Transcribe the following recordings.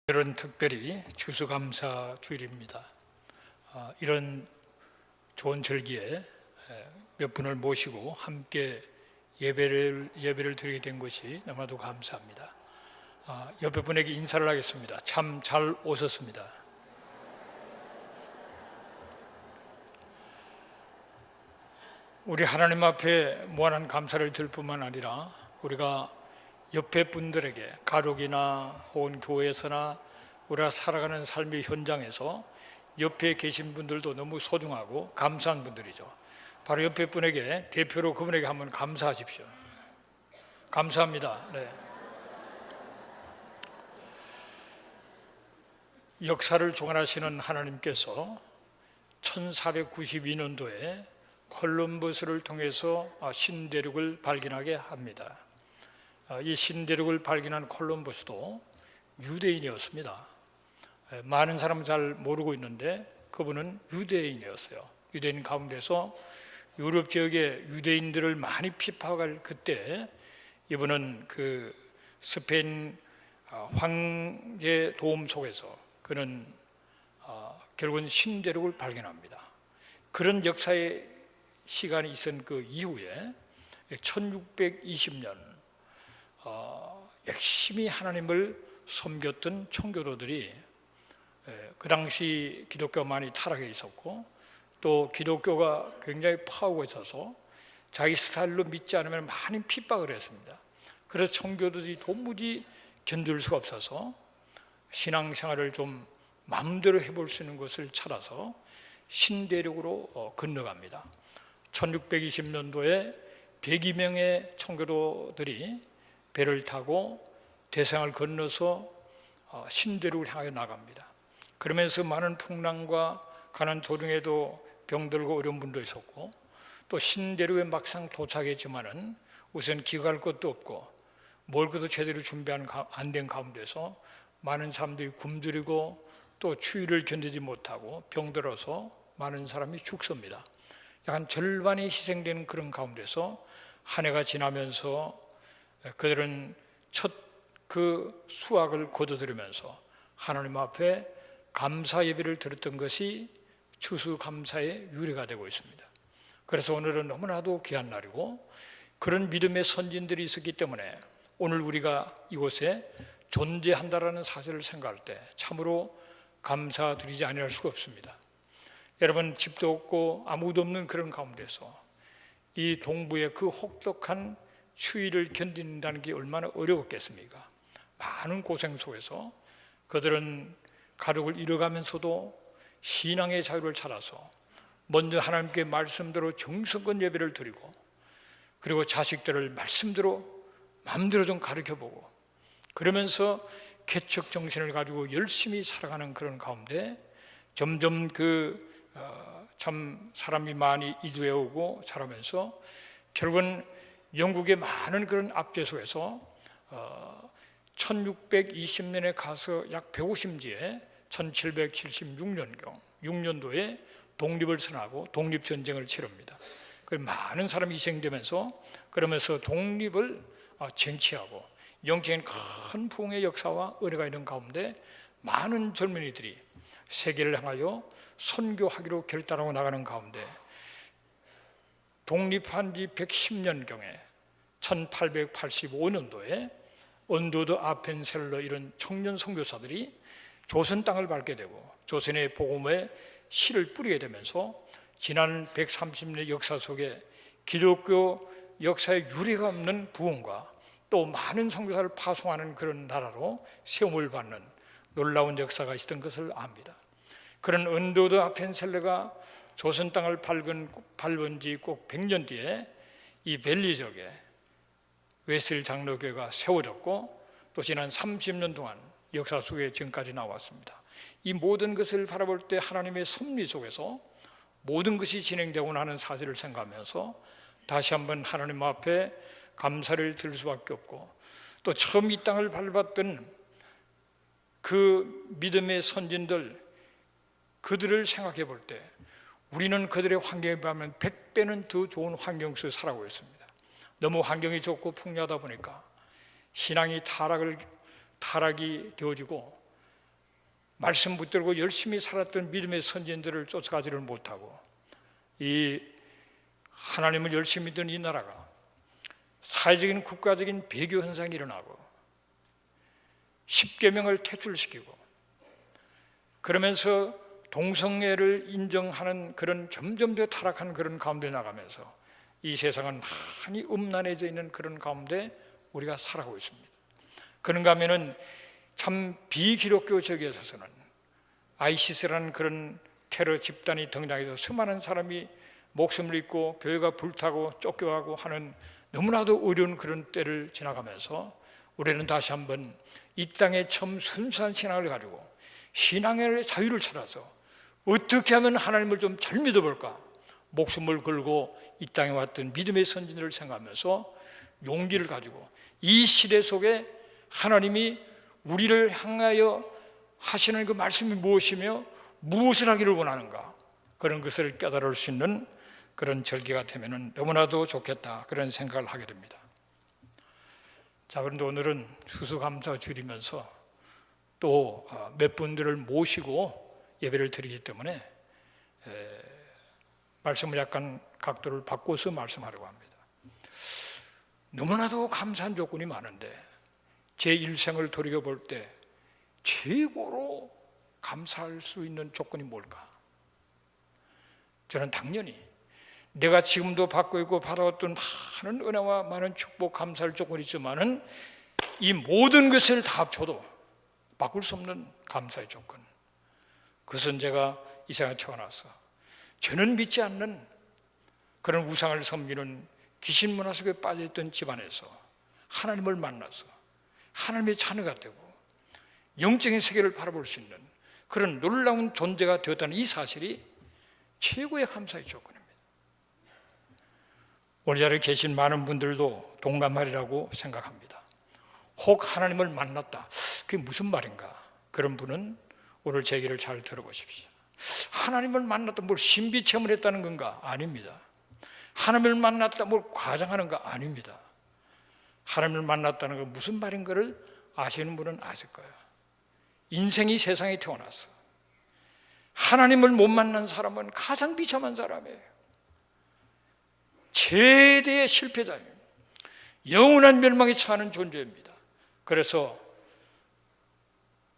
오늘은 특별히 추수감사 주일입니다. 이런 좋은 절기에 몇 분을 모시고 함께 예배를 드리게 된 것이 너무나도 감사합니다. 옆에 분에게 인사를 하겠습니다. 참 잘 오셨습니다. 우리 하나님 앞에 무한한 감사를 들 뿐만 아니라 우리가 옆에 분들에게 가족이나 혹은 교회에서나 우리가 살아가는 삶의 현장에서 옆에 계신 분들도 너무 소중하고 감사한 분들이죠. 바로 옆에 분에게 대표로 그분에게 한번 감사하십시오. 감사합니다. 네. 역사를 주관하시는 하나님께서 1492년도에 콜럼버스를 통해서 신대륙을 발견하게 합니다. 이 신대륙을 발견한 콜럼버스도 유대인이었습니다. 많은 사람은 잘 모르고 있는데 그분은 유대인이었어요. 유대인 가운데서 유럽 지역의 유대인들을 많이 피파할 그때 이분은 그 스페인 황제 도움 속에서 그는 결국은 신대륙을 발견합니다. 그런 역사의 시간이 있은 그 이후에 1620년 열심히 하나님을 섬겼던 청교도들이 그 당시 기독교가 많이 타락해 있었고 또 기독교가 굉장히 파우고 있어서 자기 스타일로 믿지 않으면 많이 핍박을 했습니다. 그래서 청교도들이 도무지 견딜 수가 없어서 신앙생활을 좀 마음대로 해볼 수 있는 것을 찾아서 신대륙으로 건너갑니다. 1620년도에 102명의 청교도들이 배를 타고 대서양을 건너서 신대륙을 향해 나갑니다. 그러면서 많은 풍랑과 가난 도중에도 병들고 어려운 분도 있었고 또 신대륙에 막상 도착했지만은 우선 기갈 것도 없고 먹을 것도 제대로 준비 안 된 가운데서 많은 사람들이 굶주리고 또 추위를 견디지 못하고 병들어서 많은 사람이 죽습니다. 약간 절반이 희생되는 그런 가운데서 한 해가 지나면서 그들은 첫 그 수확을 거둬들이면서 하나님 앞에 감사 예배를 드렸던 것이 추수감사의 유래가 되고 있습니다. 그래서 오늘은 너무나도 귀한 날이고 그런 믿음의 선진들이 있었기 때문에 오늘 우리가 이곳에 존재한다라는 사실을 생각할 때 참으로 감사드리지 아니할 수가 없습니다. 여러분, 집도 없고 아무도 없는 그런 가운데서 이 동부의 그 혹독한 추위를 견딘다는 게 얼마나 어려웠겠습니까? 많은 고생 속에서 그들은 가족을 잃어가면서도 신앙의 자유를 찾아서 먼저 하나님께 말씀대로 정성껏 예배를 드리고 그리고 자식들을 말씀대로 마음대로 좀 가르쳐보고 그러면서 개척 정신을 가지고 열심히 살아가는 그런 가운데 점점 참 사람이 많이 이주해 오고 자라면서 결국은 영국의 많은 그런 압제 속에서 1620년에 가서 약 150지에 1776년도에 독립을 선하고 독립전쟁을 치릅니다. 많은 사람이 희생되면서 그러면서 독립을 쟁취하고 영적인 큰 부흥의 역사와 은혜가 있는 가운데 많은 젊은이들이 세계를 향하여 선교하기로 결단하고 나가는 가운데 독립한 지 110년경에 1885년도에 언도드 아펜셀러 이런 청년 선교사들이 조선 땅을 밟게 되고 조선의 복음에 씨를 뿌리게 되면서 지난 130년의 역사 속에 기독교 역사의 유례가 없는 부흥과 또 많은 선교사를 파송하는 그런 나라로 세움을 받는 놀라운 역사가 있었던 것을 압니다. 그런 언도드 아펜셀러가 조선 땅을 밟은 지 꼭 100년 뒤에 이 벨리 지역에 웨슬 장로교회가 세워졌고 또 지난 30년 동안 역사 속에 지금까지 나왔습니다. 이 모든 것을 바라볼 때 하나님의 섭리 속에서 모든 것이 진행되고 하는 사실을 생각하면서 다시 한번 하나님 앞에 감사를 드릴 수밖에 없고 또 처음 이 땅을 밟았던 그 믿음의 선진들 그들을 생각해 볼 때 우리는 그들의 환경에 비하면 100배는 더 좋은 환경 속에 살아가고 있습니다. 너무 환경이 좋고 풍요하다 보니까 신앙이 타락이 되어지고 말씀 붙들고 열심히 살았던 믿음의 선진들을 쫓아가지를 못하고 이 하나님을 열심히 믿던 이 나라가 사회적인 국가적인 배교 현상이 일어나고 십계명을 퇴출시키고 그러면서 동성애를 인정하는 그런 점점 더 타락한 그런 가운데 나가면서 이 세상은 많이 음란해져 있는 그런 가운데 우리가 살아가고 있습니다. 그런가 하면은 참 비기독교 지역에 있어서는 ISIS라는 그런 테러 집단이 등장해서 수많은 사람이 목숨을 잃고 교회가 불타고 쫓겨가고 하는 너무나도 어려운 그런 때를 지나가면서 우리는 다시 한번 이 땅에 처음 순수한 신앙을 가지고 신앙의 자유를 찾아서 어떻게 하면 하나님을 좀 잘 믿어볼까, 목숨을 걸고 이 땅에 왔던 믿음의 선진들을 생각하면서 용기를 가지고 이 시대 속에 하나님이 우리를 향하여 하시는 그 말씀이 무엇이며 무엇을 하기를 원하는가, 그런 것을 깨달을 수 있는 그런 절기가 되면 너무나도 좋겠다, 그런 생각을 하게 됩니다. 자, 그런데 오늘은 수수감사 줄이면서 또 몇 분들을 모시고 예배를 드리기 때문에 말씀을 약간 각도를 바꿔서 말씀하려고 합니다. 너무나도 감사한 조건이 많은데 제 일생을 돌이켜볼 때 최고로 감사할 수 있는 조건이 뭘까? 저는 당연히 내가 지금도 받고 있고 받아왔던 많은 은혜와 많은 축복, 감사할 조건이 있지만은 이 모든 것을 다 합쳐도 바꿀 수 없는 감사의 조건, 그것은 제가 이 세상에 태어나서 저는 믿지 않는 그런 우상을 섬기는 귀신 문화 속에 빠져있던 집안에서 하나님을 만나서 하나님의 자녀가 되고 영적인 세계를 바라볼 수 있는 그런 놀라운 존재가 되었다는 이 사실이 최고의 감사의 조건입니다. 우리 자리에 계신 많은 분들도 동감하리라고 생각합니다. 혹 하나님을 만났다, 그게 무슨 말인가? 그런 분은 오늘 제 얘기를 잘 들어보십시오. 하나님을 만났다, 뭘 신비체험을 했다는 건가? 아닙니다. 하나님을 만났다, 뭘 과장하는가? 아닙니다. 하나님을 만났다는 건 무슨 말인가를 아시는 분은 아실 거예요. 인생이 세상에 태어나서 하나님을 못 만난 사람은 가장 비참한 사람이에요. 최대의 실패자입니다. 영원한 멸망에 처하는 존재입니다. 그래서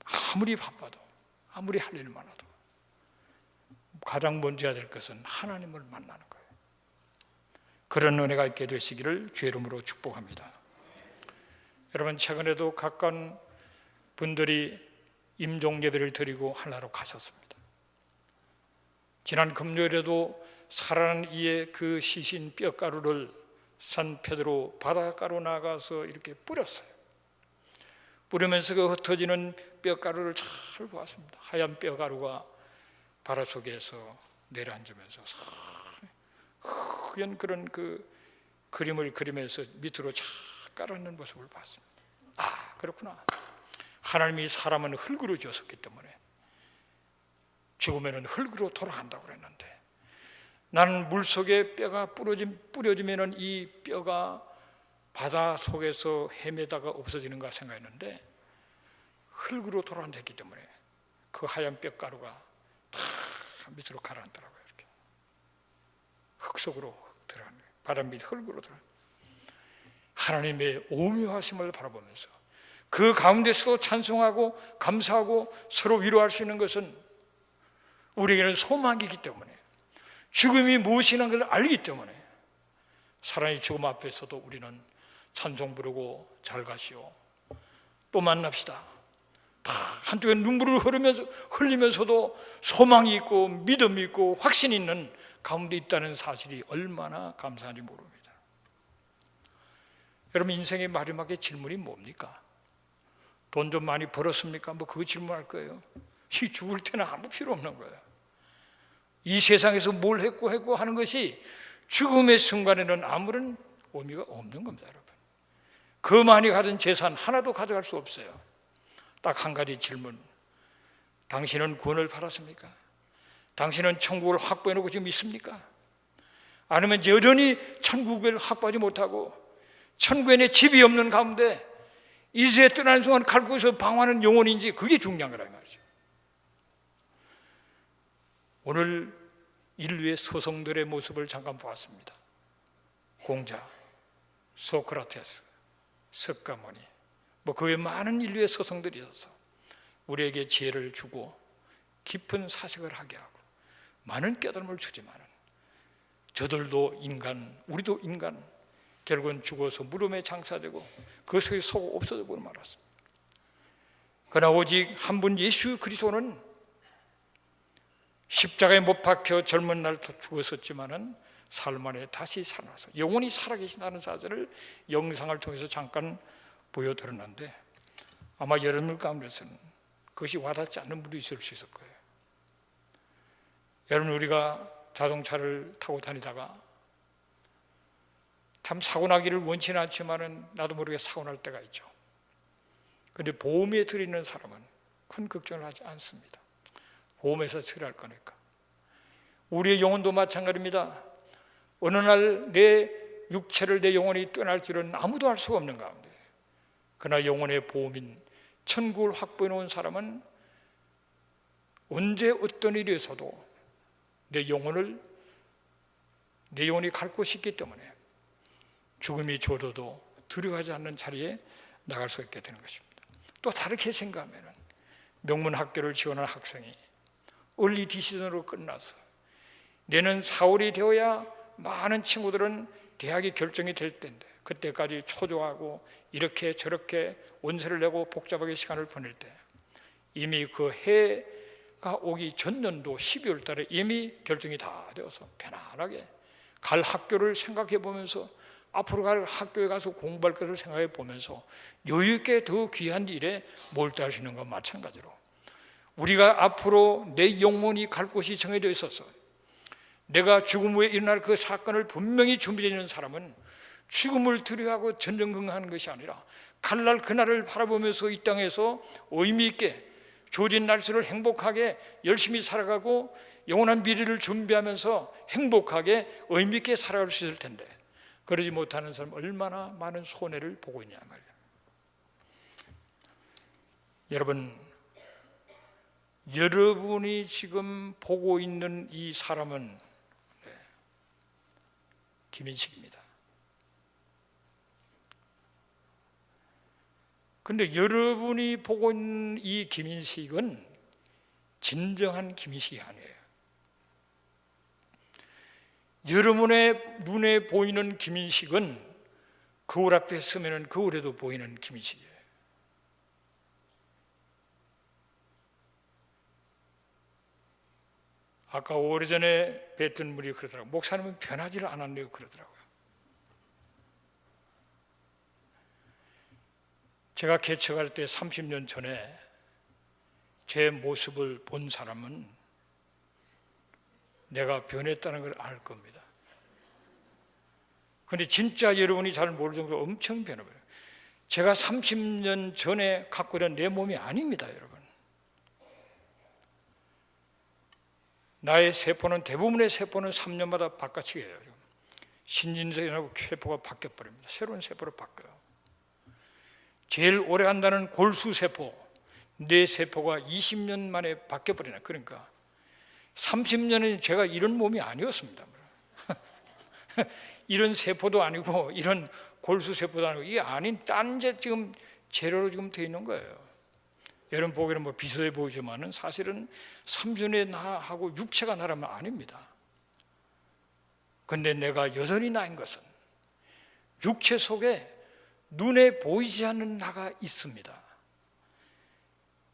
아무리 바빠도 아무리 할 일 많아도 가장 먼저 해야 될 것은 하나님을 만나는 거예요. 그런 은혜가 있게 되시기를 주의 이름으로 축복합니다. 여러분, 최근에도 가까운 분들이 임종 예배를 드리고 하나로 가셨습니다. 지난 금요일에도 살아난 이의 그 시신 뼈가루를 산패드로 바닷가로 나가서 이렇게 뿌렸어요. 뿌리면서 그 흩어지는 뼈가루를 잘 보았습니다. 하얀 뼈가루가 바다 속에서 내려앉으면서 하얀 그런 그 그림을 그리면서 밑으로 쫙 깔아놓는 모습을 봤습니다. 아, 그렇구나. 하나님이 사람은 흙으로 지었기 때문에 죽으면 흙으로 돌아간다고 그랬는데, 나는 물속에 뼈가 뿌려지면 이 뼈가 바다 속에서 헤매다가 없어지는가 생각했는데 흙으로 돌아간다 했기 때문에 그 하얀 뼈가루가 다 밑으로 가라앉더라고요. 이렇게 흙 속으로 들어가는 거예요. 바다 밑 흙으로 들어가는 거예요. 하나님의 오묘하심을 바라보면서 그 가운데서도 찬송하고 감사하고 서로 위로할 수 있는 것은 우리에게는 소망이기 때문에, 죽음이 무엇이라는 것을 알기 때문에 사랑의 죽음 앞에서도 우리는 찬송 부르고 잘 가시오, 또 만납시다, 다 한쪽에 눈물을 흘리면서도 소망이 있고 믿음이 있고 확신이 있는 가운데 있다는 사실이 얼마나 감사한지 모릅니다. 여러분, 인생의 마지막에 질문이 뭡니까? 돈 좀 많이 벌었습니까? 뭐 그거 질문할 거예요. 이 죽을 때는 아무 필요 없는 거예요. 이 세상에서 뭘 했고 하는 것이 죽음의 순간에는 아무런 의미가 없는 겁니다, 여러분. 그 많이 가진 재산 하나도 가져갈 수 없어요. 딱 한 가지 질문. 당신은 구원을 받았습니까? 당신은 천국을 확보해놓고 지금 있습니까? 아니면 여전히 천국을 확보하지 못하고 천국에 내 집이 없는 가운데 이제 떠나는 순간 갈 곳에서 방황하는 영혼인지, 그게 중요한 거란 말이죠. 오늘 인류의 서성들의 모습을 잠깐 보았습니다. 공자, 소크라테스, 석가모니, 그 외 많은 인류의 서성들이 있어서 우리에게 지혜를 주고 깊은 사색을 하게 하고 많은 깨달음을 주지만 저들도 인간, 우리도 인간, 결국은 죽어서 무덤에 장사되고 그 속에 속 없어져 버려 말았습니다. 그러나 오직 한 분 예수 그리스도는 십자가에 못 박혀 젊은 날 죽었었지만은 삶 안에 다시 살아나서 영원히 살아계신다는 사실을 영상을 통해서 잠깐 보여드렸는데 아마 여러분 가운데서는 그것이 와닿지 않는 분도 있을 수 있을 거예요. 여러분, 우리가 자동차를 타고 다니다가 참 사고 나기를 원치는 않지만은 나도 모르게 사고 날 때가 있죠. 그런데 보험에 들어있는 사람은 큰 걱정을 하지 않습니다. 보험에서 처리할 거니까. 우리의 영혼도 마찬가지입니다. 어느 날 내 육체를, 내 영혼이 떠날 줄은 아무도 알 수가 없는 가운데, 그러나 영혼의 보험인 천국을 확보해 놓은 사람은 언제 어떤 일이 있어도 내 영혼이 갈 곳이 있기 때문에 죽음이 줘도 두려워하지 않는 자리에 나갈 수 있게 되는 것입니다. 또 다르게 생각하면 명문학교를 지원한 학생이 얼리 디시전으로 끝나서 내년 4월이 되어야 많은 친구들은 대학이 결정이 될 때인데 그때까지 초조하고 이렇게 저렇게 원서를 내고 복잡하게 시간을 보낼 때 이미 그 해가 오기 전년도 12월 달에 이미 결정이 다 되어서 편안하게 갈 학교를 생각해 보면서 앞으로 갈 학교에 가서 공부할 것을 생각해 보면서 여유 있게 더 귀한 일에 몰두할 수 있는 것과 마찬가지로 우리가 앞으로 내 영혼이 갈 곳이 정해져 있어서 내가 죽음 후에 일어날 그 사건을 분명히 준비되어 있는 사람은 죽음을 두려워하고 전전긍긍하는 것이 아니라 갈날 그날을 바라보면서 이 땅에서 의미 있게 주어진 날수를 행복하게 열심히 살아가고 영원한 미래를 준비하면서 행복하게 의미 있게 살아갈 수 있을 텐데 그러지 못하는 사람 얼마나 많은 손해를 보고 있냐 말이에요. 여러분이 지금 보고 있는 이 사람은 김인식입니다. 그런데 여러분이 보고 있는 이 김인식은 진정한 김인식이 아니에요. 여러분의 눈에 보이는 김인식은 거울 앞에 서면 거울에도 보이는 김인식이에요. 아까 오래전에 뵀던 분이 그러더라고요. 목사님은 변하지를 않았네요 그러더라고요. 제가 개척할 때 30년 전에 제 모습을 본 사람은 내가 변했다는 걸 알 겁니다. 그런데 진짜 여러분이 잘 모를 정도로 엄청 변해버려요. 제가 30년 전에 갖고 있는 내 몸이 아닙니다, 여러분. 나의 세포는 대부분의 세포는 3년마다 바꿔치기해요. 신진세포나 세포가 바뀌어버립니다. 새로운 세포로 바뀌어요. 제일 오래 간다는 골수세포, 뇌 세포가 20년 만에 바뀌어버리나. 그러니까 30년은 제가 이런 몸이 아니었습니다. 이런 세포도 아니고 이런 골수세포도 아니고 이게 아닌 딴 지금 재료로 지금 되어 있는 거예요. 여러분 보기에는 비슷해 보이지만은 사실은 3년의 나하고 육체가 나라면 아닙니다. 그런데 내가 여전히 나인 것은 육체 속에 눈에 보이지 않는 나가 있습니다.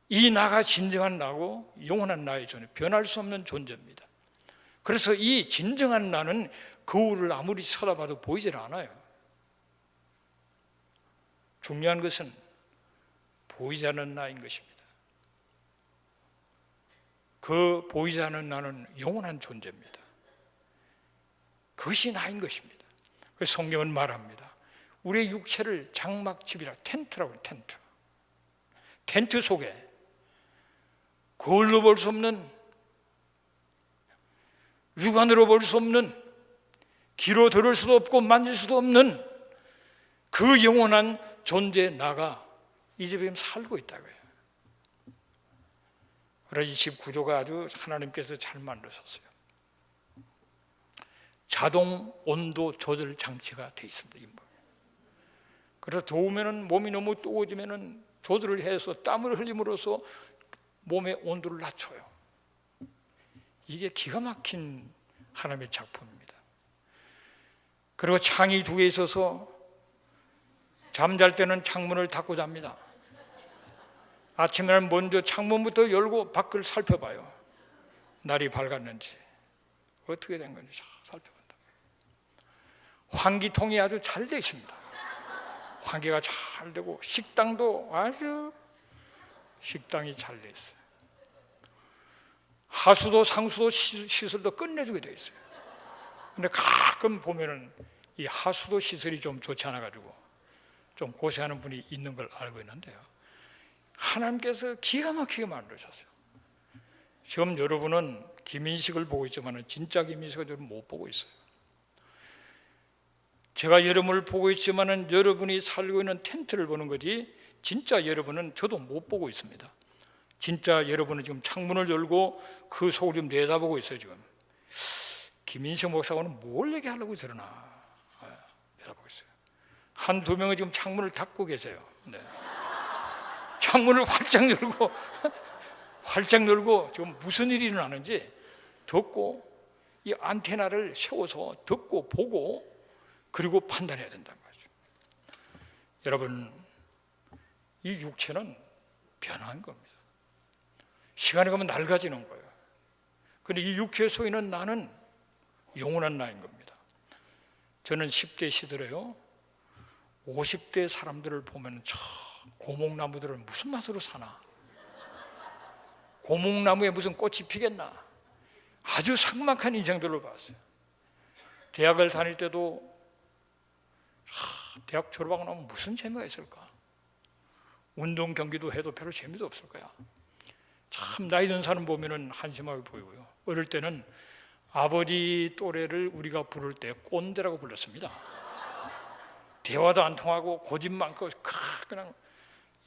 이 나가 진정한 나고 영원한 나의 존재, 변할 수 없는 존재입니다. 그래서 이 진정한 나는 거울을 아무리 쳐다봐도 보이질 않아요. 중요한 것은 보이지 않는 나인 것입니다. 그 보이지 않는 나는 영원한 존재입니다. 그것이 나인 것입니다. 그래서 성경은 말합니다. 우리의 육체를 장막집이라, 텐트라고 해요. 텐트 속에 거울로 볼 수 없는, 육안으로 볼 수 없는, 귀로 들을 수도 없고 만질 수도 없는 그 영원한 존재 나가 이 집에 살고 있다고 해요. 그래서 이 집 구조가 아주 하나님께서 잘 만드셨어요. 자동 온도 조절 장치가 돼 있습니다. 이 몸에. 그래서 더우면은 몸이 너무 뜨거워지면은 조절을 해서 땀을 흘림으로써 몸의 온도를 낮춰요. 이게 기가 막힌 하나님의 작품입니다. 그리고 창이 2개 있어서 잠잘 때는 창문을 닫고 잡니다. 아침에는 먼저 창문부터 열고 밖을 살펴봐요. 날이 밝았는지 어떻게 된 건지 살펴본다. 환기통이 아주 잘 되어 있습니다. 환기가 잘 되고 식당도 아주 식당이 잘 되어 있어요. 하수도 상수도 시설도 끝내주게 되어 있어요. 근데 가끔 보면은 이 하수도 시설이 좀 좋지 않아 가지고 좀 고생하는 분이 있는 걸 알고 있는데요. 하나님께서 기가 막히게 만드셨어요. 지금 여러분은 김인식을 보고 있지만 진짜 김인식을 여러분 못 보고 있어요. 제가 여러분을 보고 있지만 여러분이 살고 있는 텐트를 보는 거지 진짜 여러분은 저도 못 보고 있습니다. 진짜 여러분은 지금 창문을 열고 그 속을 좀 내다보고 있어요. 지금 김인식 목사는 뭘 얘기하려고 저러나 내다보고 있어요. 1-2명은 지금 창문을 닫고 계세요. 네. 창문을 활짝 열고 지금 무슨 일이 일어나는지 듣고 이 안테나를 세워서 듣고 보고 그리고 판단해야 된다는 거죠. 여러분, 이 육체는 변한 겁니다. 시간이 가면 낡아지는 거예요. 그런데 이 육체 속에 있는 나는 영원한 나인 겁니다. 저는 10대 시절에요 50대 사람들을 보면 저 고목나무들은 무슨 맛으로 사나? 고목나무에 무슨 꽃이 피겠나? 아주 삭막한 인생들로 봤어요. 대학을 다닐 때도 대학 졸업하고 나면 무슨 재미가 있을까? 운동 경기도 해도 별로 재미도 없을 거야. 참 나이 든 사람 보면은 한심하게 보이고요. 어릴 때는 아버지 또래를 우리가 부를 때 꼰대라고 불렀습니다. 대화도 안 통하고 고집 많고 그냥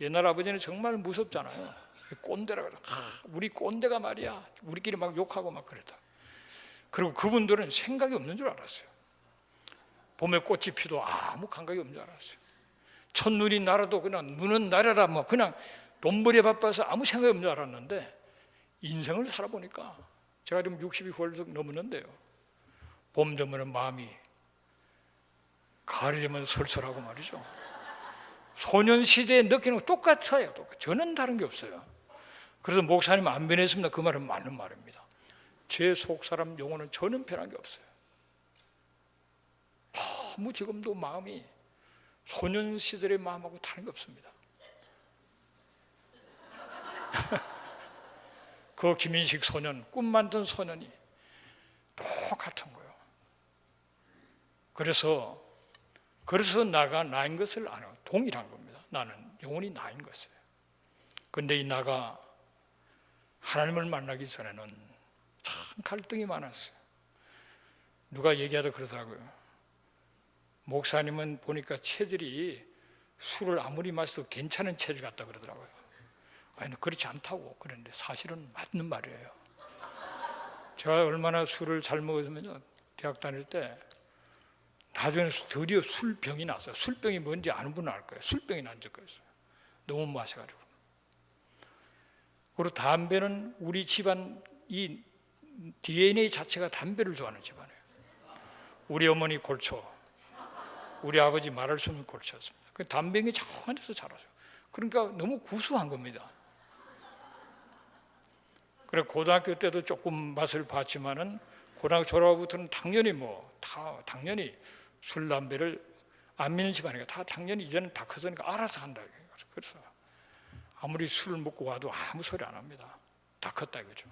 옛날 아버지는 정말 무섭잖아요. 꼰대라고 그래. 우리 꼰대가 말이야. 우리끼리 막 욕하고 막 그랬다. 그리고 그분들은 생각이 없는 줄 알았어요. 봄에 꽃이 피도 아무 감각이 없는 줄 알았어요. 첫눈이 날아도 그냥 눈은 날아라 뭐 그냥 돈벌이에 바빠서 아무 생각이 없는 줄 알았는데 인생을 살아보니까 제가 지금 60이 훌쩍 넘었는데요. 봄 되면 마음이 가을이 되면 설설하고 말이죠. 소년시대에 느끼는 거 똑같아요. 저는 다른 게 없어요. 그래서 목사님 안 변했습니다. 그 말은 맞는 말입니다. 제 속사람 영혼은 전혀 변한 게 없어요. 너무 지금도 마음이 소년시절의 마음하고 다른 게 없습니다. 그 김인식 소년, 꿈 만든 소년이 똑같은 거예요. 그래서 나가 나인 것을 알아요. 동일한 겁니다. 나는 영혼이 나인 것이에요. 그런데 이 나가 하나님을 만나기 전에는 참 갈등이 많았어요. 누가 얘기하다 그러더라고요. 목사님은 보니까 체질이 술을 아무리 마셔도 괜찮은 체질 같다 그러더라고요. 아니 그렇지 않다고 그랬는데 사실은 맞는 말이에요. 제가 얼마나 술을 잘 먹었으면 대학 다닐 때 나중에 드디어 술병이 났어요. 술병이 뭔지 아는 분은 알 거예요. 술병이 난 적이 있어요. 너무 마셔가지고. 그리고 담배는 우리 집안 이 DNA 자체가 담배를 좋아하는 집안이에요. 우리 어머니 골초, 우리 아버지 말할 수 없는 골초였습니다. 그 담배에 자꾸 앉아서 자랐어요. 그러니까 너무 구수한 겁니다. 그래 고등학교 때도 조금 맛을 봤지만은 고등학교 졸업부터는 당연히 당연히 술 담배를 안 믿는 집안이니까 다 당연히 이제는 다 컸으니까 알아서 한다. 그래서 아무리 술을 먹고 와도 아무 소리 안 합니다. 다 컸다 이거죠.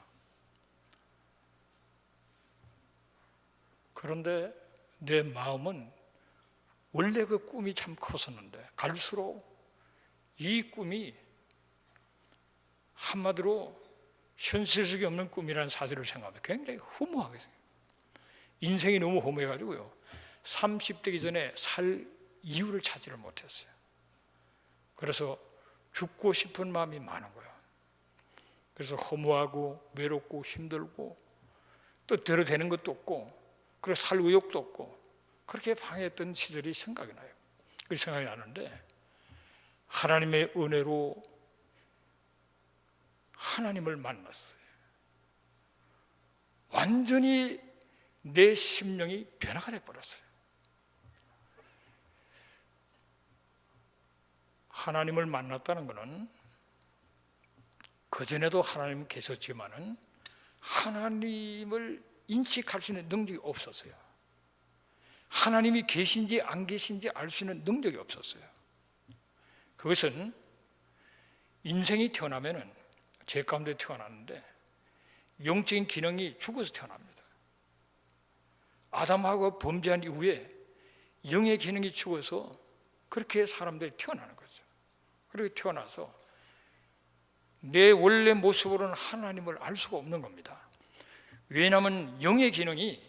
그런데 내 마음은 원래 그 꿈이 참 컸었는데 갈수록 이 꿈이 한마디로 현실성이 없는 꿈이라는 사실을 생각하면 굉장히 허무하게 생겨요. 인생이 너무 허무해가지고요. 30대기 전에 살 이유를 찾지를 못했어요. 그래서 죽고 싶은 마음이 많은 거예요. 그래서 허무하고 외롭고 힘들고 또 들어대는 것도 없고 그리고 살 의욕도 없고 그렇게 방해했던 시절이 생각이 나요. 그 생각이 나는데 하나님의 은혜로 하나님을 만났어요. 완전히 내 심령이 변화가 되어버렸어요. 하나님을 만났다는 것은 그전에도 하나님 계셨지만은 하나님을 인식할 수 있는 능력이 없었어요. 하나님이 계신지 안 계신지 알 수 있는 능력이 없었어요. 그것은 인생이 태어나면은 죄 가운데 태어났는데 영적인 기능이 죽어서 태어납니다. 아담하고 범죄한 이후에 영의 기능이 죽어서 그렇게 사람들이 태어나는 거죠. 그렇게 태어나서 내 원래 모습으로는 하나님을 알 수가 없는 겁니다. 왜냐하면 영의 기능이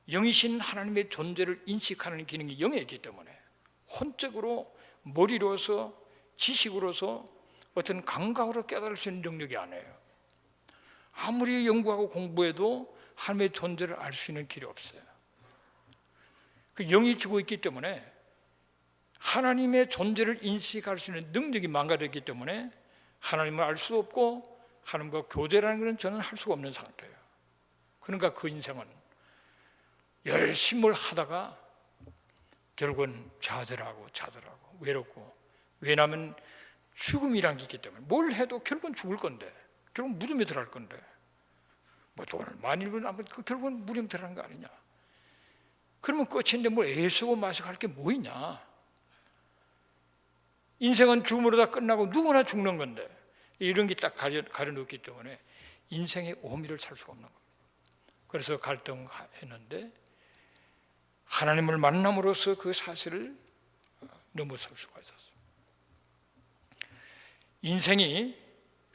영이신 하나님의 존재를 인식하는 기능이 영에 있기 때문에 혼적으로 머리로서 지식으로서 어떤 감각으로 깨달을 수 있는 능력이 아니에요. 아무리 연구하고 공부해도 하나님의 존재를 알 수 있는 길이 없어요. 그 영이 죽어 있기 때문에 하나님의 존재를 인식할 수 있는 능력이 망가졌기 때문에 하나님을 알 수도 없고 하나님과 교제라는 것은 저는 할 수가 없는 상태예요. 그러니까 그 인생은 열심을 하다가 결국은 좌절하고 외롭고, 왜냐하면 죽음이란 게 있기 때문에 뭘 해도 결국은 죽을 건데, 결국은 무덤에 들어갈 건데 뭐 돈을 많이 벌면 결국은 무덤에 들어가는 거 아니냐. 그러면 끝인데 뭘 애쓰고 마시고 할 게 뭐 있냐. 인생은 죽음으로 다 끝나고 누구나 죽는 건데 이런 게 딱 가려놓기 때문에 인생의 의미를 살 수가 없는 겁니다. 그래서 갈등했는데 하나님을 만남으로써 그 사실을 넘어설 수가 있었어요. 인생이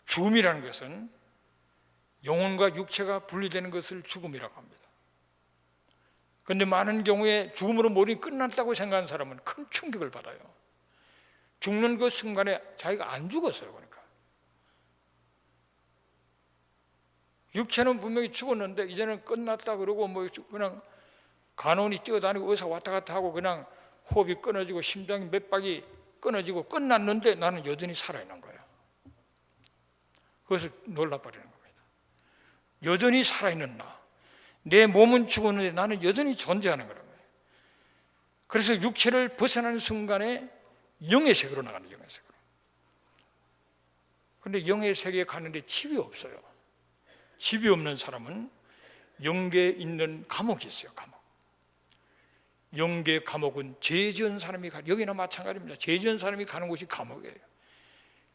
죽음이라는 것은 영혼과 육체가 분리되는 것을 죽음이라고 합니다. 그런데 많은 경우에 죽음으로 모든 게 끝났다고 생각하는 사람은 큰 충격을 받아요. 죽는 그 순간에 자기가 안 죽었어요. 그러니까 육체는 분명히 죽었는데 이제는 끝났다 그러고 뭐 그냥 간혼이 뛰어다니고 의사 왔다 갔다 하고 그냥 호흡이 끊어지고 심장이 몇 박이 끊어지고 끝났는데 나는 여전히 살아있는 거예요. 그래서 놀라버리는 겁니다. 여전히 살아있는 내 몸은 죽었는데 나는 여전히 존재하는 거라고요. 그래서 육체를 벗어나는 순간에 영의 세계로 나가는 영의 세계로. 그런데 영의 세계에 가는데 집이 없어요. 집이 없는 사람은 영계에 있는 감옥이 있어요. 감옥. 영계 감옥은 죄 지은 사람이 여기나 마찬가지입니다. 죄 지은 사람이 가는 곳이 감옥이에요.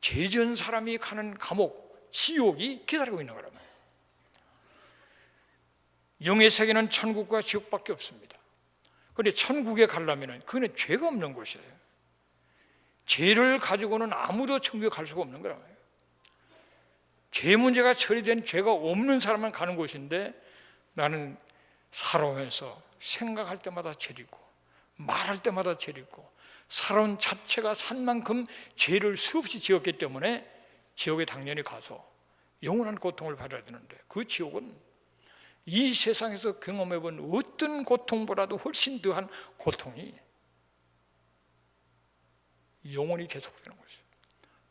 죄 지은 사람이 가는 감옥, 지옥이 기다리고 있는 거라면 영의 세계는 천국과 지옥밖에 없습니다. 그런데 천국에 가려면 그는 죄가 없는 곳이에요. 죄를 가지고는 아무도 천국에 갈 수가 없는 거라고요. 죄 문제가 처리된 죄가 없는 사람만 가는 곳인데 나는 살아오면서 생각할 때마다 죄리고 말할 때마다 죄리고 살아온 자체가 산만큼 죄를 수없이 지었기 때문에 지옥에 당연히 가서 영원한 고통을 받아야 되는데 그 지옥은 이 세상에서 경험해본 어떤 고통보다도 훨씬 더한 고통이 영원히 계속되는 것이에요.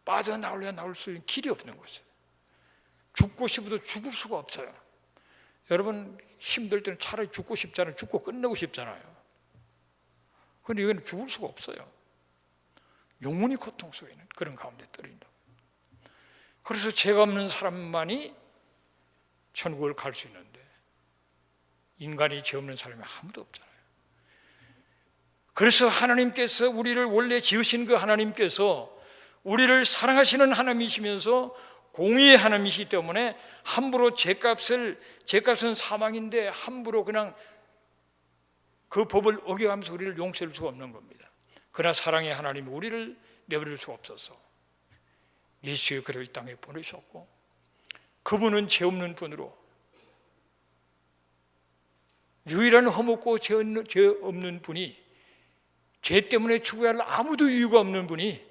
빠져나오려 나올 수 있는 길이 없는 것이에요. 죽고 싶어도 죽을 수가 없어요. 여러분 힘들 때는 차라리 죽고 싶잖아요. 죽고 끝내고 싶잖아요. 그런데 이거는 죽을 수가 없어요. 영원히 고통 속에 있는 그런 가운데 떨어진다. 그래서 죄가 없는 사람만이 천국을 갈 수 있는데 인간이 죄 없는 사람이 아무도 없잖아요. 그래서 하나님께서 우리를 원래 지으신 그 하나님께서 우리를 사랑하시는 하나님이시면서 공의의 하나님이시기 때문에 함부로 죄값은 사망인데 함부로 그냥 그 법을 어겨가면서 우리를 용서할 수가 없는 겁니다. 그러나 사랑의 하나님이 우리를 내버릴 수가 없어서 예수의 그를 이 땅에 보내셨고 그분은 죄 없는 분으로 유일한 험없고 죄 없는 분이 죄 때문에 죽어야 할 아무도 이유가 없는 분이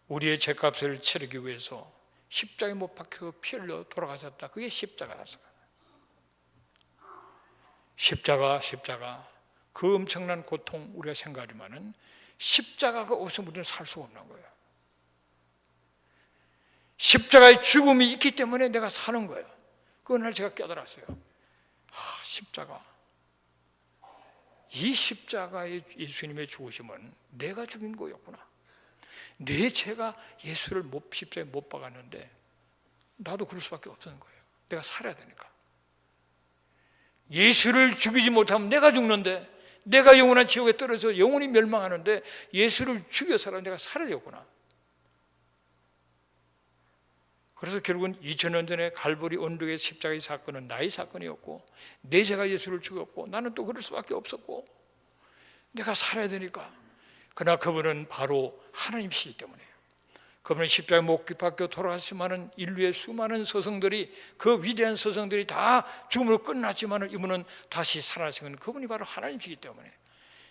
우리의 죄값을 치르기 위해서 십자가에 못 박혀 피 흘려 돌아가셨다. 그게 십자가였어요. 십자가 그 엄청난 고통 우리가 생각하지만은 십자가가 없으면 우리는 살 수가 없는 거예요. 십자가의 죽음이 있기 때문에 내가 사는 거예요. 그날 제가 깨달았어요. 십자가, 이 십자가의 예수님의 죽으심은 내가 죽인 거였구나. 내 죄가 예수를 십자가에 못 박았는데 나도 그럴 수밖에 없는 거예요. 내가 살아야 되니까. 예수를 죽이지 못하면 내가 죽는데, 내가 영원한 지옥에 떨어져 영원히 멸망하는데 예수를 죽여서라도 내가 살아야 되겠구나. 그래서 결국은 2000년 전에 갈보리 언덕의 십자가의 사건은 나의 사건이었고, 내 죄가 예수를 죽였고, 나는 또 그럴 수밖에 없었고, 내가 살아야 되니까. 그러나 그분은 바로 하나님이시기 때문에, 그분은 십자가에 못 박혀 돌아가시면은 인류의 수많은 서성들이, 그 위대한 서성들이 다 죽음으로 끝났지만 이분은 다시 살아나신 그분이 바로 하나님이시기 때문에,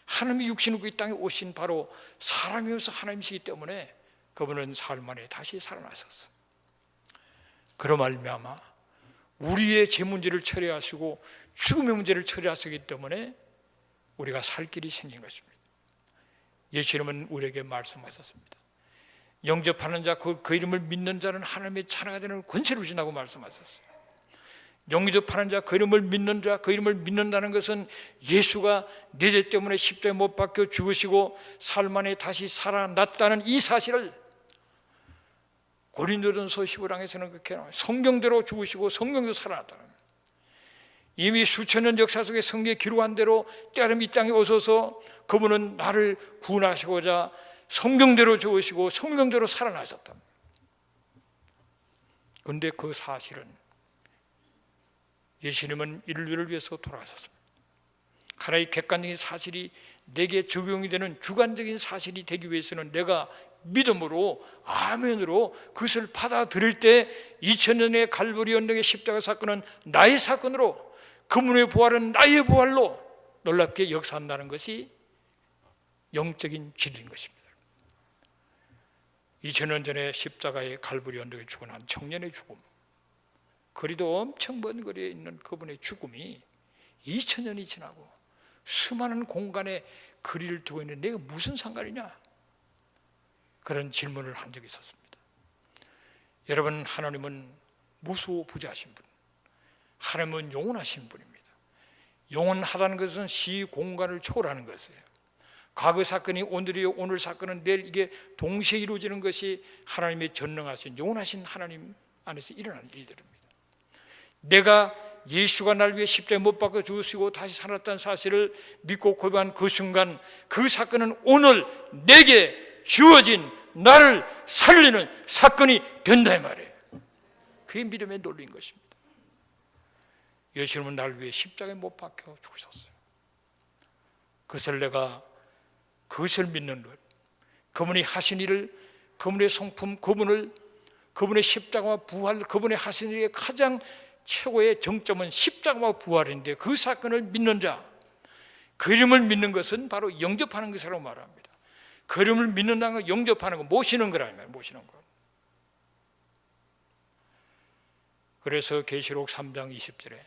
하나님이 육신을 입고 이 땅에 오신 바로 사람이어서 하나님이시기 때문에 그분은 사흘 만에 다시 살아나셨어요. 그로 말미암아 우리의 죄 문제를 처리하시고 죽음의 문제를 처리하시기 때문에 우리가 살 길이 생긴 것입니다. 예수님은 우리에게 말씀하셨습니다. 영접하는 자, 그 이름을 믿는 자는 하나님의 자녀가 되는 권세를 주신다고 말씀하셨어요. 영접하는 자, 그 이름을 믿는 자, 그 이름을 믿는다는 것은 예수가 내 죄 때문에 십자가에 못 박혀 죽으시고 사흘 만에 다시 살아났다는 이 사실을 고린도전서 15장에서는 그렇게 나와요. 성경대로 죽으시고 성경대로 살아났다는, 이미 수천 년 역사 속에 성경에 기록한 대로 때마침 이 땅에 오셔서 그분은 나를 구원하시고자 성경대로 죽으시고 성경대로 살아나셨다. 그런데 그 사실은 예수님은 인류를 위해서 돌아가셨습니다. 하나의 객관적인 사실이 내게 적용이 되는 주관적인 사실이 되기 위해서는 내가 믿음으로, 아멘으로 그것을 받아들일 때 2000년의 갈보리 언덕의 십자가 사건은 나의 사건으로, 그분의 부활은 나의 부활로 놀랍게 역사한다는 것이 영적인 진리인 것입니다. 2000년 전에 십자가의 갈보리 언덕에 죽은 한 청년의 죽음, 거리도 엄청 먼 거리에 있는 그분의 죽음이 2000년이 지나고 수많은 공간에 거리를 두고 있는 내가 무슨 상관이냐, 그런 질문을 한 적이 있었습니다. 여러분, 하나님은 무소부재하신 분, 하나님은 영원하신 분입니다. 영원하다는 것은 시 공간을 초월하는 것이에요. 과거 사건이 오늘이요, 오늘 사건은 내일, 이게 동시에 이루어지는 것이 하나님의 전능하신 영원하신 하나님 안에서 일어나는 일들입니다. 내가 예수가 날 위해 십자가에 못 박혀 죽으시고 다시 살았다는 사실을 믿고 고백한 그 순간, 그 사건은 오늘 내게 주어진 나를 살리는 사건이 된다 이 말이에요. 그게 믿음의 논리인 것입니다. 예수님은 나를 위해 십자가에 못 박혀 죽으셨어요. 그것을 내가, 그것을 믿는 것, 그분이 하신 일을, 그분의 성품, 그분의 십자가와 부활, 그분의 하신 일의 가장 최고의 정점은 십자가와 부활인데, 그 사건을 믿는 자, 그 이름을 믿는 것은 바로 영접하는 것이라고 말합니다. 그 이름을 믿는다는 건 영접하는 거, 모시는 거라는 거예요. 모시는 거. 그래서 계시록 3장 20절에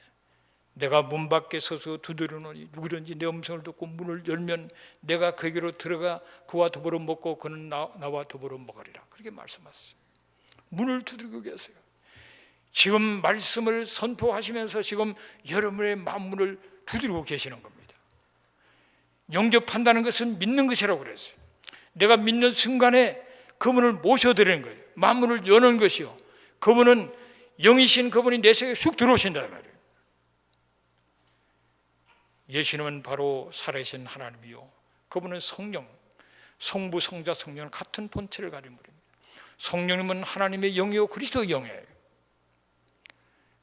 내가 문 밖에 서서 두드리노니 누구든지 내 음성을 듣고 문을 열면 내가 그에게로 들어가 그와 더불어 먹고 그는 나와 더불어 먹으리라, 그렇게 말씀하셨어요. 문을 두드리고 계세요. 지금 말씀을 선포하시면서 지금 여러분의 만문을 두드리고 계시는 겁니다. 영접한다는 것은 믿는 것이라고 그랬어요. 내가 믿는 순간에 그분을 모셔드리는 거예요. 만문을 여는 것이요, 그분은 영이신 그분이 내 속에 쑥 들어오신다는 말이에요. 예수님은 바로 살아계신 하나님이요, 그분은 성령, 성부, 성자, 성령은 같은 본체를 가진 분입니다. 성령님은 하나님의 영이요 그리스도의 영이에요.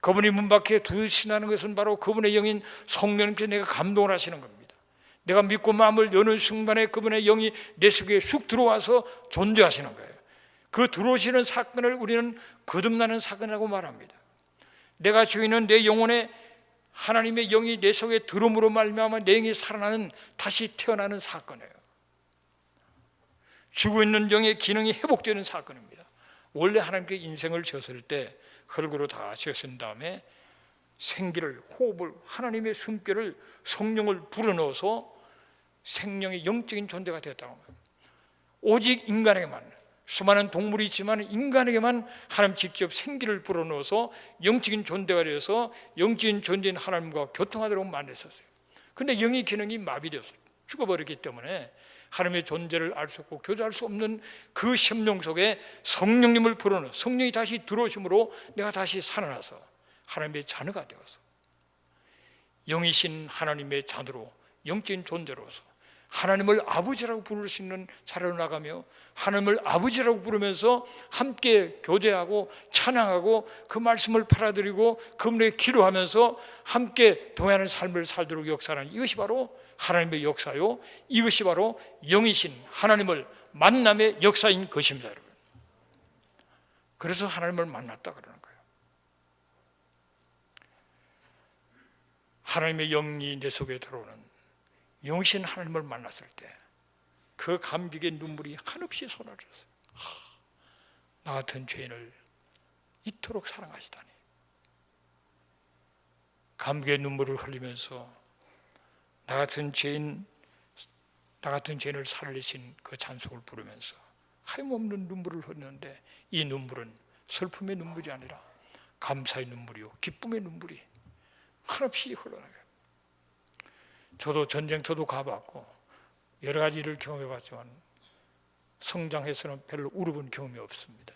그분이 문 밖에 두신다는 것은 바로 그분의 영인 성령님께 내가 감동을 하시는 겁니다. 내가 믿고 마음을 여는 순간에 그분의 영이 내 속에 쑥 들어와서 존재하시는 거예요. 그 들어오시는 사건을 우리는 거듭나는 사건이라고 말합니다. 내가 주인은 내 영혼에 하나님의 영이 내 속에 들어옴으로 말미암아 내 영이 살아나는, 다시 태어나는 사건이에요. 죽어 있는 영의 기능이 회복되는 사건입니다. 원래 하나님께 인생을 지었을 때 흙으로 다 지었은 다음에 생기를, 호흡을, 하나님의 숨결을, 성령을 불어넣어서 생명의 영적인 존재가 되었다고 합니다. 오직 인간에게만, 수많은 동물이 있지만 인간에게만 하나님 직접 생기를 불어넣어서 영적인 존재가 되어서 영적인 존재인 하나님과 교통하도록 만드셨어요. 그런데 영의 기능이 마비되어서 죽어버렸기 때문에 하나님의 존재를 알 수 없고 교제할 수 없는 그 심령 속에 성령님을 불어넣어 성령이 다시 들어오심으로 내가 다시 살아나서 하나님의 자녀가 되어서 영이신 하나님의 자녀로, 영적인 존재로서 하나님을 아버지라고 부를 수 있는 자리로 나가며 하나님을 아버지라고 부르면서 함께 교제하고 찬양하고 그 말씀을 받아들이고 그분에게 기도하면서 함께 동행하는 삶을 살도록 역사하는, 이것이 바로 하나님의 역사요, 이것이 바로 영이신 하나님을 만남의 역사인 것입니다, 여러분. 그래서 하나님을 만났다 그러는 거예요. 하나님의 영이 내 속에 들어오는 영이신 하나님을 만났을 때 그 감격의 눈물이 한없이 쏟아졌어요. 나 같은 죄인을 이토록 사랑하시다니. 감격의 눈물을 흘리면서 나 같은 죄인을 살리신 그 찬송을 부르면서 하염없는 눈물을 흘리는데, 이 눈물은 슬픔의 눈물이 아니라 감사의 눈물이요, 기쁨의 눈물이 한없이 흘러나가요. 저도 전쟁터도 가봤고 여러 가지 일을 경험해봤지만 성장해서는 별로 울어본 경험이 없습니다.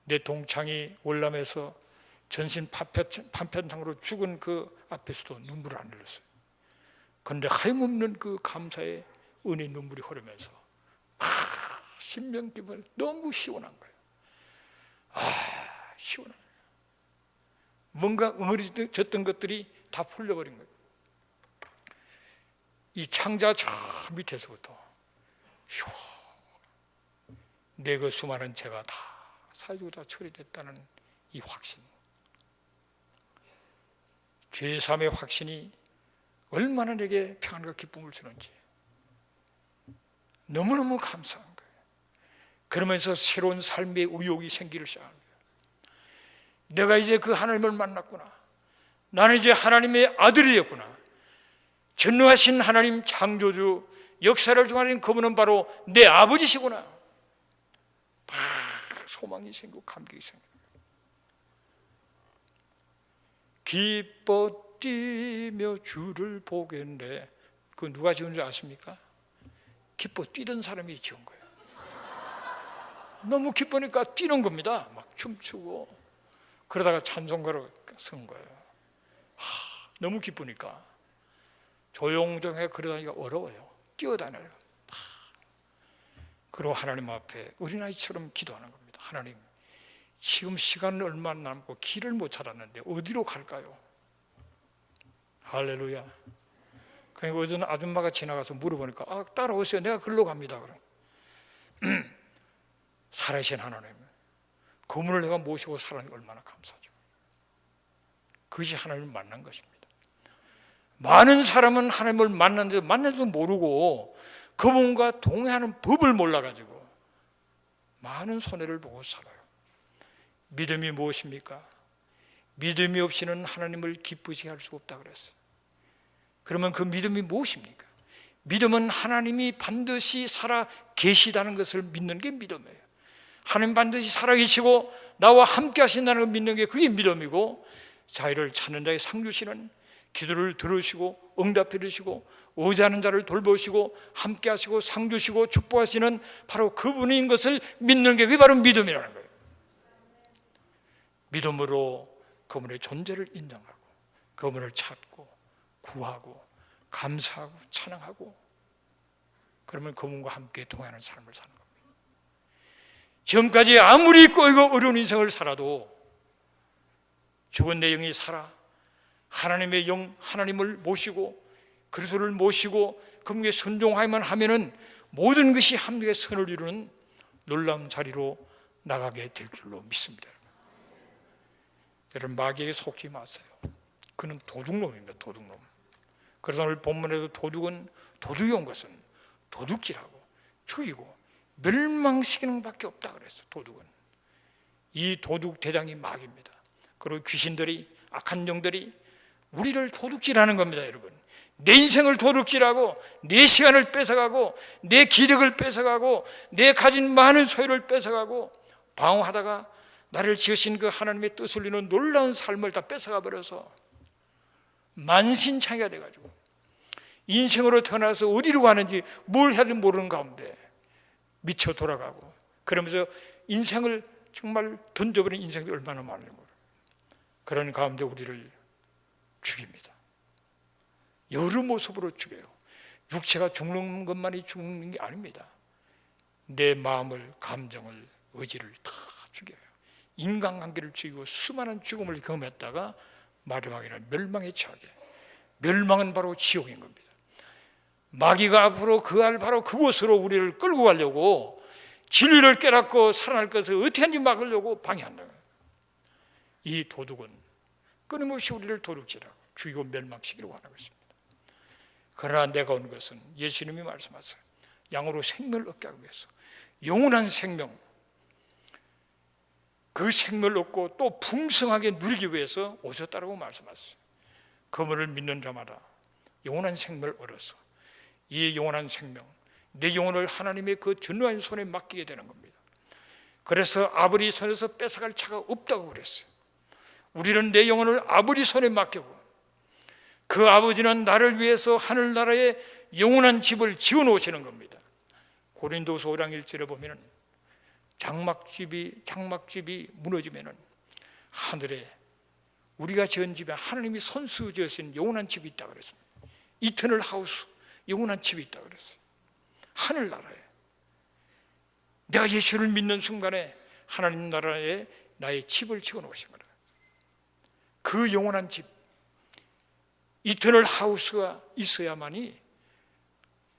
내 동창이 월남에서 전신 파편상으로 죽은 그 앞에서도 눈물을 안 흘렸어요. 그런데 하염없는 그 감사의 은혜의 눈물이 흐르면서 심령 기분 너무 시원한 거예요. 시원한 거예요. 뭔가 응어리졌던 것들이 다 풀려버린 거예요. 이 창자 저 밑에서부터 내 그 수많은 죄가 다 사유가 다 처리됐다는 이 확신, 죄 사함의 확신이 얼마나 내게 평안과 기쁨을 주는지 너무너무 감사한 거예요. 그러면서 새로운 삶의 의욕이 생기기 시작한 거예요. 내가 이제 그 하나님을 만났구나. 나는 이제 하나님의 아들이 되었구나. 전능하신 하나님 창조주, 역사를 중하신 그분은 바로 내 아버지시구나. 소망이 생기고 감격이 생겨요. 기뻐 뛰며 주를 보겠네. 그 누가 지은 줄 아십니까? 기뻐 뛰던 사람이 지은 거예요. 너무 기쁘니까 뛰는 겁니다. 막 춤추고 그러다가 찬송가로 쓴 거예요. 너무 기쁘니까 조용조용하게 걸어다니기가 어려워요. 뛰어다녀요. 그리고 하나님 앞에 어린아이처럼 기도하는 겁니다. 하나님, 지금 시간은 얼마 남고 길을 못 찾았는데 어디로 갈까요? 할렐루야. 그러니까 어떤 아줌마가 지나가서 물어보니까 따라오세요. 내가 글로 갑니다. 그럼 살아계신 하나님, 그분을 내가 모시고 살아가는 게 얼마나 감사하죠. 그것이 하나님을 만난 것입니다. 많은 사람은 하나님을 만났는데도 모르고 그분과 동행하는 법을 몰라가지고 많은 손해를 보고 살아요. 믿음이 무엇입니까? 믿음이 없이는 하나님을 기쁘시게 할 수가 없다 그랬어요. 그러면 그 믿음이 무엇입니까? 믿음은 하나님이 반드시 살아 계시다는 것을 믿는 게 믿음이에요. 하나님 반드시 살아 계시고 나와 함께 하신다는 걸 믿는 게 그게 믿음이고, 자유를 찾는 자의 상 주시는, 기도를 들으시고 응답해 주시고 의지하는 자를 돌보시고 함께 하시고 상 주시고 축복하시는 바로 그분인 것을 믿는 게 그게 바로 믿음이라는 거예요. 믿음으로 그분의 존재를 인정하고 그분을 찾고 구하고 감사하고 찬양하고, 그러면 그분과 함께 동행하는 삶을 사는 겁니다. 지금까지 아무리 꼬이고 어려운 인생을 살아도 죽은 내 영이 살아 하나님의 영, 하나님을 모시고 그리스도를 모시고 그분께 순종하기만 하면은 모든 것이 함께 선을 이루는 놀라운 자리로 나가게 될 줄로 믿습니다. 여러분, 마귀에게 속지 마세요. 그는 도둑놈입니다. 도둑놈. 그래서 오늘 본문에도 도둑이 온 것은 도둑질하고 죽이고 멸망시키는 것밖에 없다 그랬어요. 도둑은 이 도둑 대장이 마귀입니다. 그리고 귀신들이, 악한 영들이 우리를 도둑질하는 겁니다. 여러분, 내 인생을 도둑질하고 내 시간을 뺏어가고 내 기력을 뺏어가고 내 가진 많은 소유를 뺏어가고 방어하다가 나를 지으신 그 하나님의 뜻을 이루는 놀라운 삶을 다 뺏어가 버려서 만신창이가 돼가지고 인생으로 태어나서 어디로 가는지 뭘 해야 될지 모르는 가운데 미쳐 돌아가고, 그러면서 인생을 정말 던져버린 인생이 얼마나 많은지 모르고, 그런 가운데 우리를 죽입니다. 여러 모습으로 죽여요. 육체가 죽는 것만이 죽는 게 아닙니다. 내 마음을, 감정을, 의지를 다 죽여요. 인간관계를 죽이고 수많은 죽음을 경험했다가 마지막에는 멸망에 처하게. 멸망은 바로 지옥인 겁니다. 마귀가 앞으로 바로 그곳으로 우리를 끌고 가려고 진리를 깨닫고 살아날 것을 어떻게 하는지 막으려고 방해한다. 이 도둑은 끊임없이 우리를 도둑질하고 죽이고 멸망시키려고 하는 것입니다. 그러나 내가 온 것은 예수님이 말씀하셨어요. 양으로 생명을 얻게 하기 위해서, 영원한 생명, 그 생명을 얻고 또 풍성하게 누리기 위해서 오셨다고 말씀하셨어요. 그분을 믿는 자마다 영원한 생명을 얻어서 이 영원한 생명, 내 영혼을 하나님의 그 전능한 손에 맡기게 되는 겁니다. 그래서 아버지 손에서 뺏어갈 차가 없다고 그랬어요. 우리는 내 영혼을 아버지 손에 맡기고 그 아버지는 나를 위해서 하늘나라에 영원한 집을 지어놓으시는 겁니다. 고린도서 5장 1절에 보면 장막집이 무너지면 하늘에 우리가 지은 집에 하나님이 손수 지으신 영원한 집이 있다고 그랬습니다. 이터널 하우스, 영원한 집이 있다고 그랬어요. 하늘나라에 내가 예수를 믿는 순간에 하나님 나라에 나의 집을 지어놓으신 거라. 그 영원한 집, 이터널 하우스가 있어야만이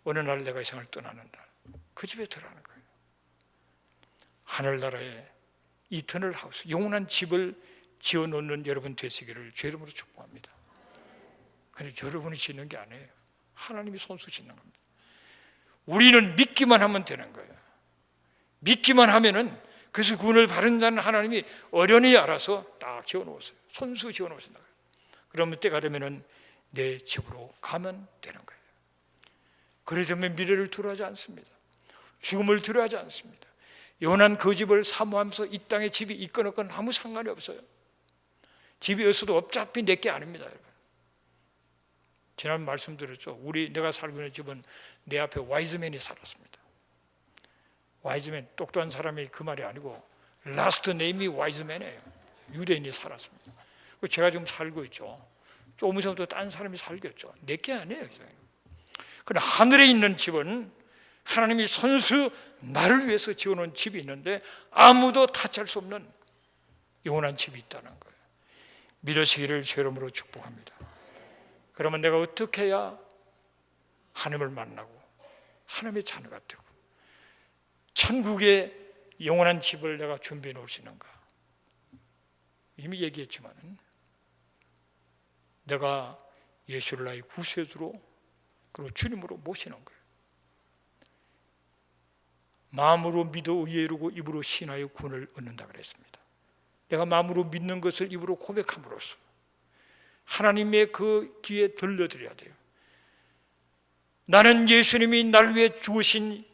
어느 날 내가 이 세상을 떠나는 날, 그 집에 들어가는 거예요. 하늘나라에 이터널 하우스, 영원한 집을 지어놓는 여러분 되시기를 주 이름으로 축복합니다. 그런데 여러분이 짓는 게 아니에요. 하나님이 손수 짓는 겁니다. 우리는 믿기만 하면 되는 거예요. 믿기만 하면은 그래서 구원을 받은 자는 하나님이 어련히 알아서 딱 지어놓았어요. 손수 지어놓으신다. 그러면 때가 되면은 내 집으로 가면 되는 거예요. 그러려면 미래를 두려워하지 않습니다. 죽음을 두려워하지 않습니다. 영원한 그 집을 사모하면서 이 땅에 집이 있건 없건 아무 상관이 없어요. 집이 있어도 어차피 내게 아닙니다, 여러분. 지난 말씀드렸죠. 내가 살고 있는 집은 내 앞에 와이즈맨이 살았습니다. 와이즈맨, 똑똑한 사람이 그 말이 아니고 라스트 네임이 와이즈맨이에요. 유대인이 살았습니다. 제가 지금 살고 있죠. 조금 있으면 또 딴 사람이 살겠죠. 내게 아니에요. 그러나 하늘에 있는 집은 하나님이 선수 나를 위해서 지어놓은 집이 있는데 아무도 타치할 수 없는 영원한 집이 있다는 거예요. 믿으시기를 주 이름으로 축복합니다. 그러면 내가 어떻게 해야 하나님을 만나고 하나님의 자녀가 되고 천국의 영원한 집을 내가 준비해 놓을 수 있는가? 이미 얘기했지만 내가 예수를 나의 구세주로 그리고 주님으로 모시는 거예요. 마음으로 믿어 의에 이르고 입으로 신하여 구원을 얻는다 그랬습니다. 내가 마음으로 믿는 것을 입으로 고백함으로써 하나님의 그 귀에 들려드려야 돼요. 나는 예수님이 날 위해 죽으신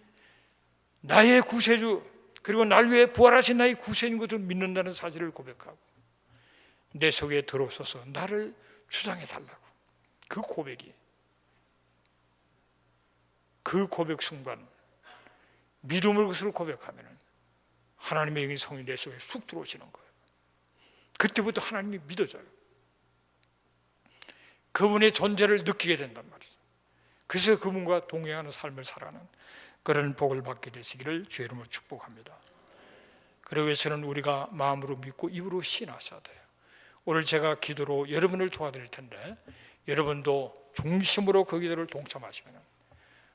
나의 구세주, 그리고 날 위해 부활하신 나의 구세인 것을 믿는다는 사실을 고백하고 내 속에 들어서서 나를 주장해 달라고. 그 고백이, 그 고백 순간 믿음을 것을 고백하면 하나님의 영이 성이 내 속에 쑥 들어오시는 거예요. 그때부터 하나님이 믿어져요. 그분의 존재를 느끼게 된단 말이죠. 그래서 그분과 동행하는 삶을 살아가는 그런 복을 받게 되시기를 주의 이름으로 축복합니다. 그러기 위해서는 우리가 마음으로 믿고 입으로 신하셔야 돼요. 오늘 제가 기도로 여러분을 도와드릴 텐데 여러분도 중심으로 그 기도를 동참하시면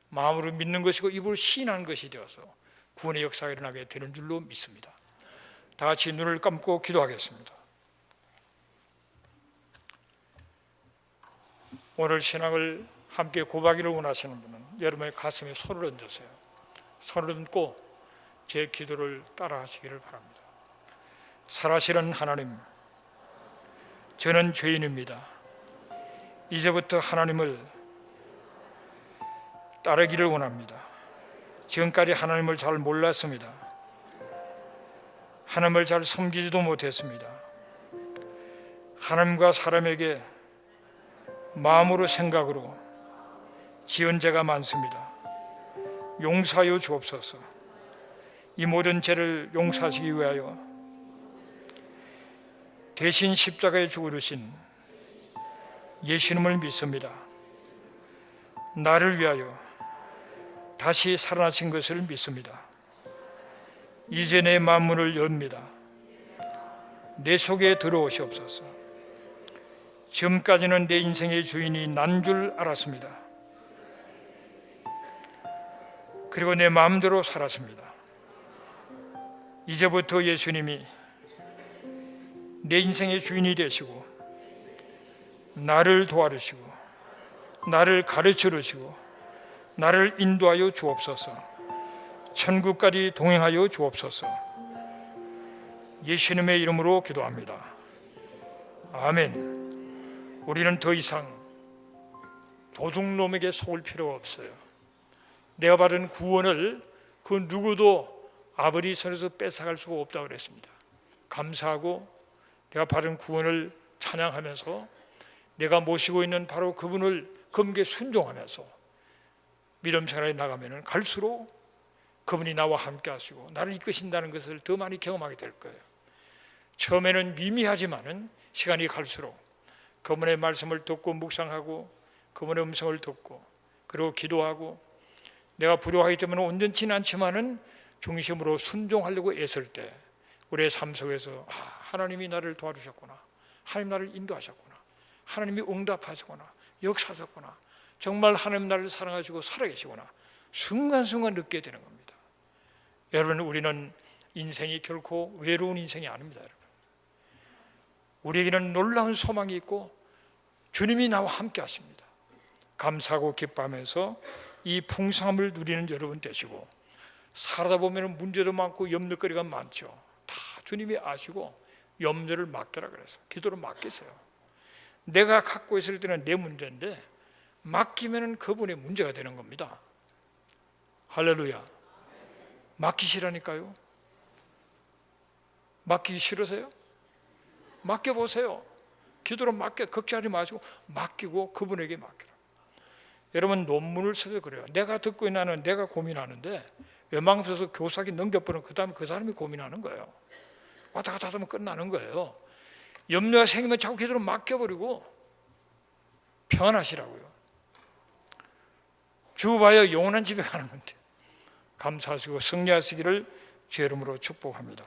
마음으로 믿는 것이고 입으로 신하는 것이 되어서 구원의 역사가 일어나게 되는 줄로 믿습니다. 다 같이 눈을 감고 기도하겠습니다. 오늘 신앙을 함께 고백하기를 원하시는 분은 여러분의 가슴에 손을 얹으세요. 손을 얹고 제 기도를 따라 하시기를 바랍니다. 살아시는 하나님, 저는 죄인입니다. 이제부터 하나님을 따르기를 원합니다. 지금까지 하나님을 잘 몰랐습니다. 하나님을 잘 섬기지도 못했습니다. 하나님과 사람에게 마음으로 생각으로 지은 죄가 많습니다. 용서하여 주옵소서. 이 모든 죄를 용서하시기 위하여 대신 십자가에 죽으신 예수님을 믿습니다. 나를 위하여 다시 살아나신 것을 믿습니다. 이제 내 만문을 엽니다. 내 속에 들어오시옵소서. 지금까지는 내 인생의 주인이 난 줄 알았습니다. 그리고 내 마음대로 살았습니다. 이제부터 예수님이 내 인생의 주인이 되시고 나를 도와주시고 나를 가르쳐 주시고 나를 인도하여 주옵소서. 천국까지 동행하여 주옵소서. 예수님의 이름으로 기도합니다. 아멘. 우리는 더 이상 도둑놈에게 속을 필요가 없어요. 내가 받은 구원을 그 누구도 아버지 손에서 뺏어갈 수가 없다고 그랬습니다. 감사하고 내가 받은 구원을 찬양하면서 내가 모시고 있는 바로 그분을 검게 순종하면서 믿음 생활에 나가면 갈수록 그분이 나와 함께 하시고 나를 이끄신다는 것을 더 많이 경험하게 될 거예요. 처음에는 미미하지만은 시간이 갈수록 그분의 말씀을 듣고 묵상하고 그분의 음성을 듣고 그리고 기도하고 내가 불효하기 때문에 온전치는 않지만은 중심으로 순종하려고 애쓸 때 우리의 삶 속에서 하나님이 나를 도와주셨구나, 하나님 나를 인도하셨구나, 하나님이 응답하시구나, 역사하셨구나, 정말 하나님 나를 사랑하시고 살아계시구나 순간순간 느끼게 되는 겁니다. 여러분, 우리는 인생이 결코 외로운 인생이 아닙니다. 여러분, 우리에게는 놀라운 소망이 있고 주님이 나와 함께 하십니다. 감사하고 기뻐하면서 이 풍성함을 누리는 여러분 되시고, 살다 보면 문제도 많고 염려거리가 많죠. 다 주님이 아시고 염려를 맡겨라 그래서 기도로 맡기세요. 내가 갖고 있을 때는 내 문제인데 맡기면 그분의 문제가 되는 겁니다. 할렐루야. 맡기시라니까요. 맡기기 싫으세요? 맡겨보세요. 기도로 걱정하지 마시고 맡기고 그분에게 맡겨라. 여러분, 논문을 써서 그래요. 내가 듣고 있는 내가 고민하는데 웬만해서 교사기 넘겨버리면 그 다음에 그 사람이 고민하는 거예요. 왔다 갔다 하면 끝나는 거예요. 염려가 생기면 자꾸 기도로 맡겨버리고 평안하시라고요. 주봐야 영원한 집에 가는 건데 감사하시고 승리하시기를 주의 이름으로 축복합니다.